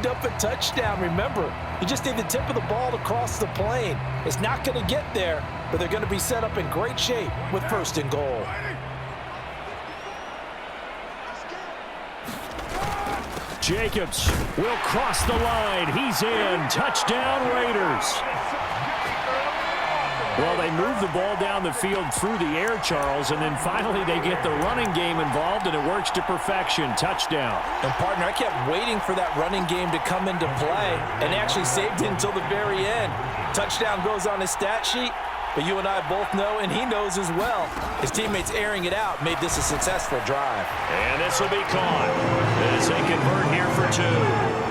lined up a touchdown. Remember, you just need the tip of the ball to cross the plane. It's not going to get there, but they're going to be set up in great shape with 1st and goal. Jacobs will cross the line. He's in. Touchdown, Raiders. Well, they move the ball down the field through the air, Charles, and then finally they get the running game involved, and it works to perfection. Touchdown. And, partner, I kept waiting for that running game to come into play, and actually saved it until the very end. Touchdown goes on his stat sheet, but you and I both know, and he knows as well, his teammates airing it out made this a successful drive. And this will be caught as they convert here for 2.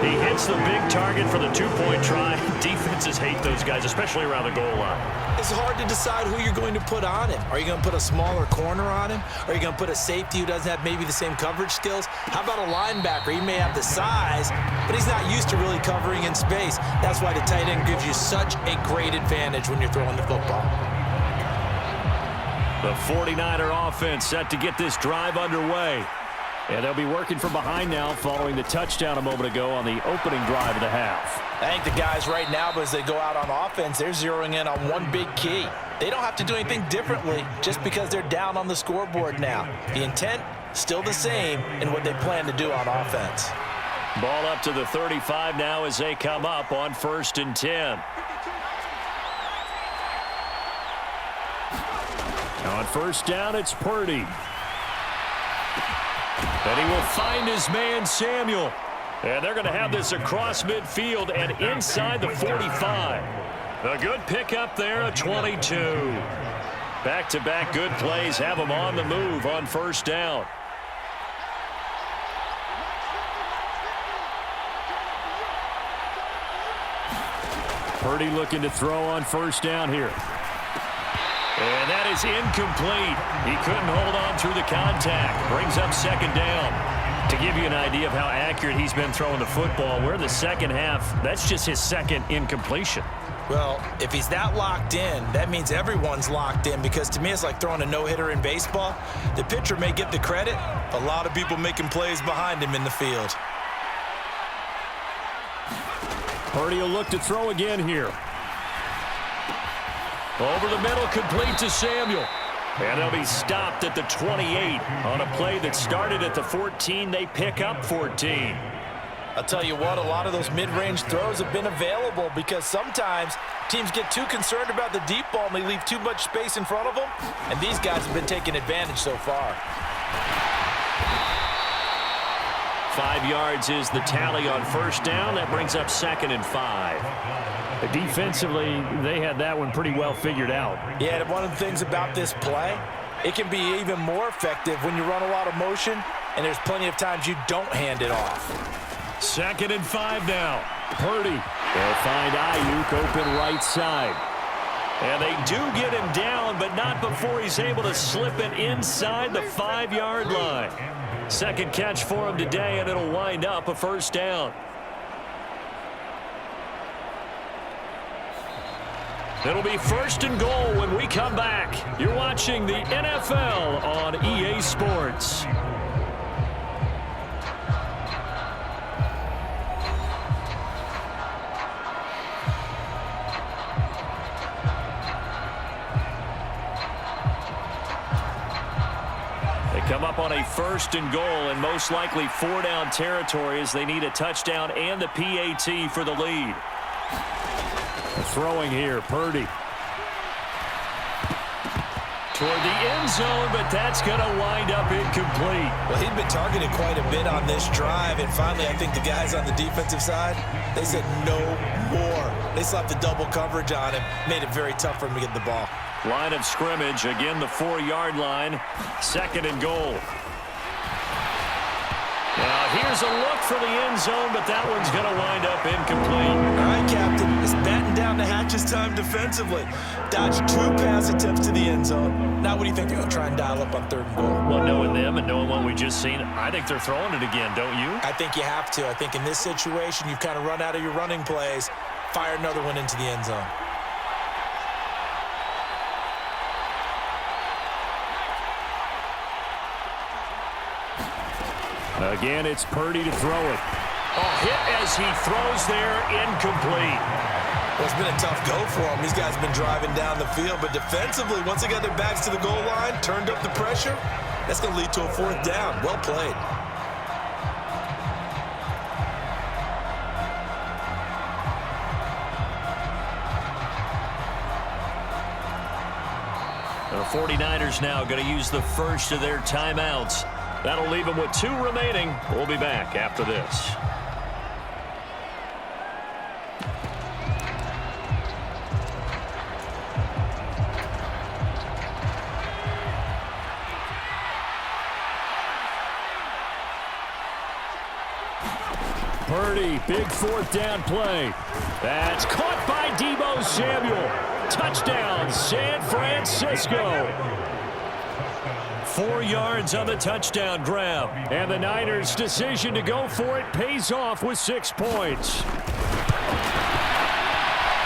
He hits the big target for the 2-point try. Defenses hate those guys, especially around the goal line. It's hard to decide who you're going to put on him. Are you going to put a smaller corner on him? Are you going to put a safety who doesn't have maybe the same coverage skills? How about a linebacker? He may have the size, but he's not used to really covering in space. That's why the tight end gives you such a great advantage when you're throwing the football. The 49er offense set to get this drive underway. And they'll be working from behind now following the touchdown a moment ago on the opening drive of the half. I think the guys right now, as they go out on offense, they're zeroing in on one big key. They don't have to do anything differently just because they're down on the scoreboard now. The intent, still the same in what they plan to do on offense. Ball up to the 35 now as they come up on 1st and 10. On 1st down, it's Purdy. And he will find his man, Samuel. And they're going to have this across midfield and inside the 45. A good pickup there, a 22. Back-to-back good plays have them on the move on 1st down. Purdy looking to throw on 1st down here. And that is incomplete. He couldn't hold on through the contact. Brings up 2nd down. To give you an idea of how accurate he's been throwing the football, we're in the second half. That's just his 2nd incompletion. Well, if he's that locked in, that means everyone's locked in, because to me it's like throwing a no-hitter in baseball. The pitcher may get the credit, a lot of people making plays behind him in the field. Purdy will look to throw again here. Over the middle, complete to Samuel. And they'll be stopped at the 28 on a play that started at the 14. They pick up 14. I'll tell you what, a lot of those mid-range throws have been available because sometimes teams get too concerned about the deep ball and they leave too much space in front of them. And these guys have been taking advantage so far. 5 yards is the tally on 1st down. That brings up 2nd and 5. Defensively, they had that one pretty well figured out. Yeah, and one of the things about this play, it can be even more effective when you run a lot of motion, and there's plenty of times you don't hand it off. 2nd and 5 now. Purdy will find Ayuk open right side. And they do get him down, but not before he's able to slip it inside the 5-yard line. 2nd catch for him today, and it'll wind up a 1st down. It'll be 1st and goal when we come back. You're watching the NFL on EA Sports. They come up on a 1st and goal and most likely 4-down territory as they need a touchdown and the PAT for the lead. Throwing here, Purdy. Toward the end zone, but that's going to wind up incomplete. Well, he'd been targeted quite a bit on this drive, and finally I think the guys on the defensive side, they said no more. They slapped the double coverage on him, made it very tough for him to get the ball. Line of scrimmage, again the 4-yard line, 2nd and goal. Now here's a look for the end zone, but that one's going to wind up incomplete. All right, Captain, it's batten down the hatches time defensively. Dodged 2 pass attempts to the end zone. Now what do you think they're going to try and dial up on 3rd and goal? Well, knowing them and knowing what we just seen, I think they're throwing it again, don't you? I think you have to. I think in this situation, you've kind of run out of your running plays. Fire another one into the end zone. Again, it's Purdy to throw it. Oh, hit as he throws there, incomplete. Well, it's been a tough go for them. These guys have been driving down the field, but defensively, once they got their backs to the goal line, turned up the pressure, that's going to lead to a fourth down. Well played. The 49ers now going to use the first of their timeouts. That'll leave them with 2 remaining. We'll be back after this. Purdy, big fourth down play. That's caught by Deebo Samuel. Touchdown, San Francisco. 4 yards on the touchdown grab. And the Niners' decision to go for it pays off with 6 points.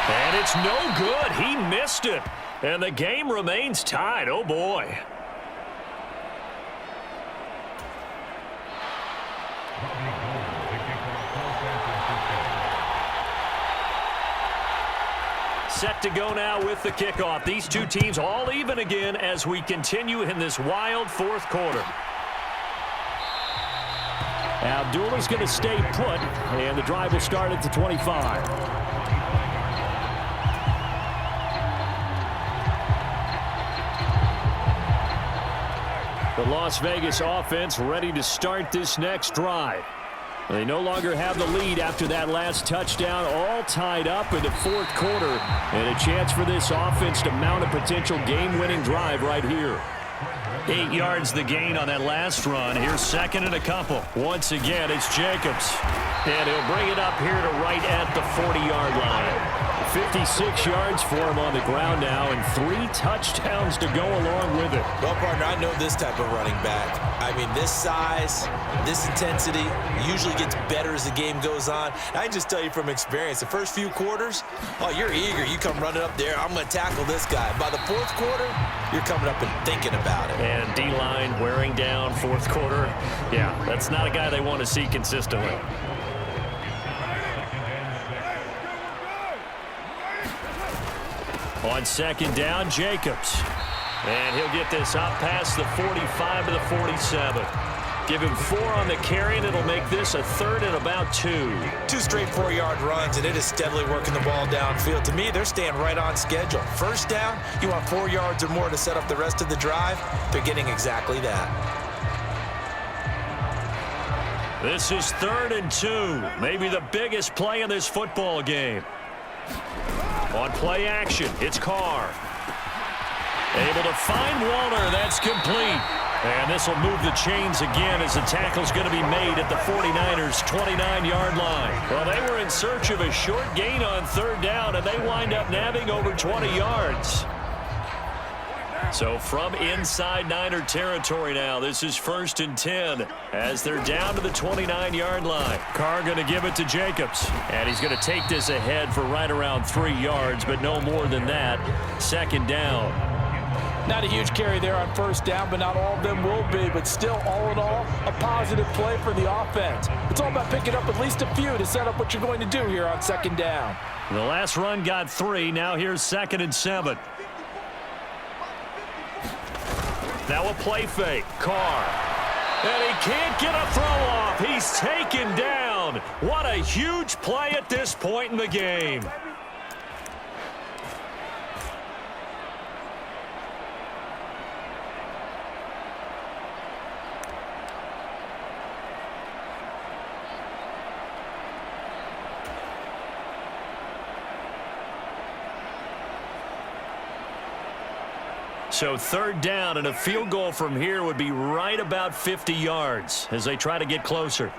And it's no good. He missed it. And the game remains tied. Oh, boy. Set to go now with the kickoff. These two teams all even again as we continue in this wild fourth quarter. Abdullah's going to stay put, and the drive will start at the 25. The Las Vegas offense ready to start this next drive. They no longer have the lead after that last touchdown, all tied up in the fourth quarter, and a chance for this offense to mount a potential game-winning drive right here. 8 yards the gain on that last run. Here's second and a couple. Once again, it's Jacobs. And he'll bring it up here to right at the 40-yard line. 56 yards for him on the ground now, and 3 touchdowns to go along with it. Well, partner, I know this type of running back. I mean, this size, this intensity usually gets better as the game goes on. And I can just tell you from experience, the first few quarters, oh, you're eager. You come running up there, I'm going to tackle this guy. By the fourth quarter, you're coming up and thinking about it. And D-line wearing down fourth quarter. Yeah, that's not a guy they want to see consistently. On second down, Jacobs. And he'll get this up past the 45 to the 47. Give him 4 on the carry, and it'll make this a third and about 2. 2 straight 4-yard runs, and it is steadily working the ball downfield. To me, they're staying right on schedule. First down, you want 4 yards or more to set up the rest of the drive. They're getting exactly that. This is 3rd and 2. Maybe the biggest play in this football game. On play action, it's Carr. Able to find Walter. That's complete. And this will move the chains again as the tackle's going to be made at the 49ers' 29-yard line. Well, they were in search of a short gain on 3rd down, and they wind up nabbing over 20 yards. So from inside Niner territory now, this is 1st and 10 as they're down to the 29-yard line. Carr going to give it to Jacobs, and he's going to take this ahead for right around 3 yards, but no more than that. 2nd down. Not a huge carry there on 1st down, but not all of them will be. But still, all in all, a positive play for the offense. It's all about picking up at least a few to set up what you're going to do here on 2nd down. The last run got 3. Now here's 2nd and 7. Now a play fake. Carr. And he can't get a throw off. He's taken down. What a huge play at this point in the game. So 3rd down, and a field goal from here would be right about 50 yards as they try to get closer.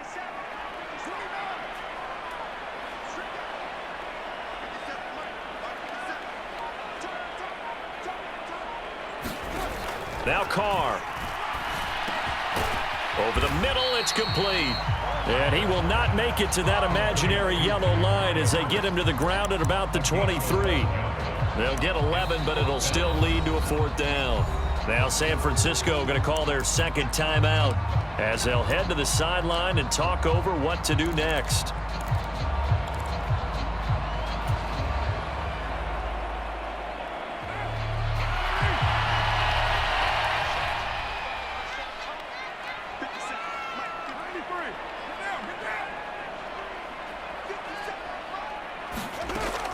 Now Carr. Over the middle, it's complete. And he will not make it to that imaginary yellow line as they get him to the ground at about the 23. They'll get 11, but it'll still lead to a 4th down. Now San Francisco going to call their second timeout as they'll head to the sideline and talk over what to do next.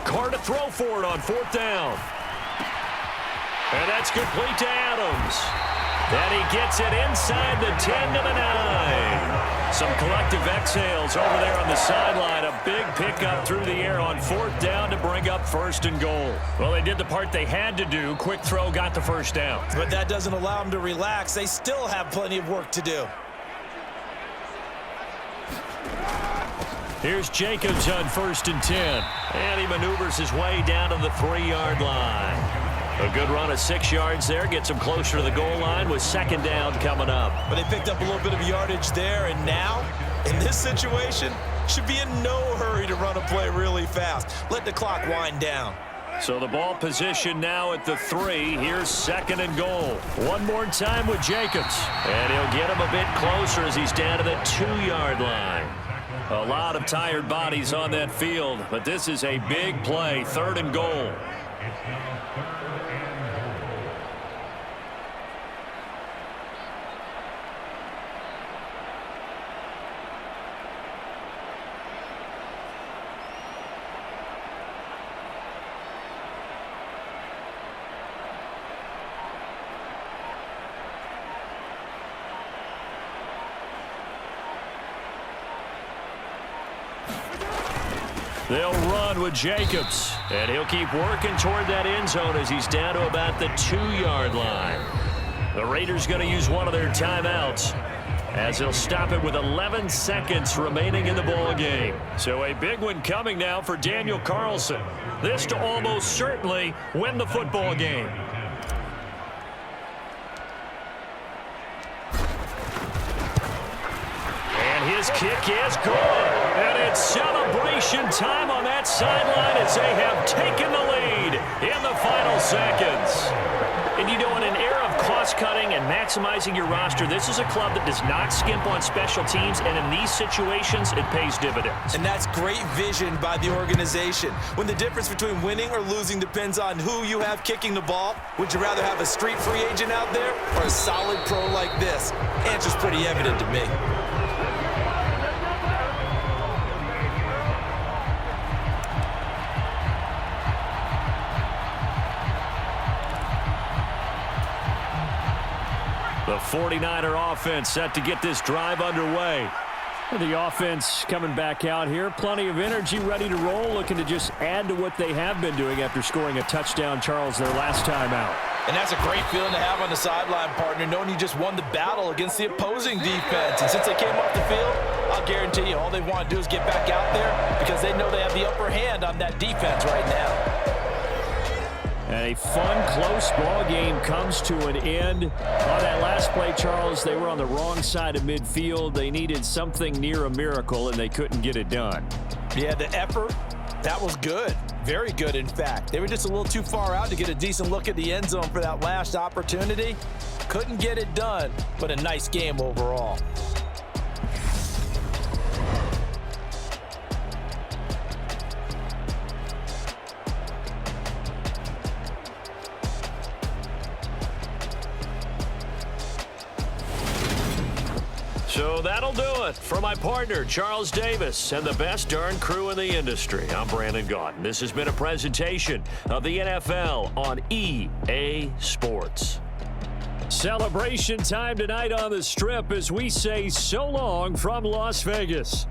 Carr to throw for it on 4th down. And that's complete to Adams. Then he gets it inside the 10 to the 9. Some collective exhales over there on the sideline. A big pickup through the air on 4th down to bring up 1st and goal. Well, they did the part they had to do. Quick throw got the 1st down. But that doesn't allow them to relax. They still have plenty of work to do. Here's Jacobs on 1st and 10. And he maneuvers his way down to the 3-yard line. A good run of 6 yards there. Gets him closer to the goal line with 2nd down coming up. But they picked up a little bit of yardage there. And now, in this situation, should be in no hurry to run a play really fast. Let the clock wind down. So the ball position now at the 3. Here's 2nd and goal. One more time with Jacobs. And he'll get him a bit closer as he's down to the 2-yard line. A lot of tired bodies on that field, but this is a big play. 3rd and goal. They'll run with Jacobs, and he'll keep working toward that end zone as he's down to about the 2-yard line. The Raiders going to use one of their timeouts as they'll stop it with 11 seconds remaining in the ball game. So a big one coming now for Daniel Carlson. This to almost certainly win the football game. And his kick is good. And it's celebration time on that sideline as they have taken the lead in the final seconds. And you know, in an era of cost-cutting and maximizing your roster, this is a club that does not skimp on special teams, and in these situations, it pays dividends. And that's great vision by the organization. When the difference between winning or losing depends on who you have kicking the ball, would you rather have a street free agent out there or a solid pro like this? Answer's pretty evident to me. The 49er offense set to get this drive underway. The offense coming back out here. Plenty of energy, ready to roll, looking to just add to what they have been doing after scoring a touchdown, Charles, their last time out. And that's a great feeling to have on the sideline, partner, knowing you just won the battle against the opposing defense. And since they came up the field, I'll guarantee you all they want to do is get back out there because they know they have the upper hand on that defense right now. And a fun, close ball game comes to an end. On that last play, Charles, they were on the wrong side of midfield. They needed something near a miracle, and they couldn't get it done. Yeah, the effort, that was good. Very good, in fact. They were just a little too far out to get a decent look at the end zone for that last opportunity. Couldn't get it done, but a nice game overall. So that'll do it for my partner, Charles Davis, and the best darn crew in the industry. I'm Brandon Gaudin. This has been a presentation of the NFL on EA Sports. Celebration time tonight on the Strip as we say so long from Las Vegas.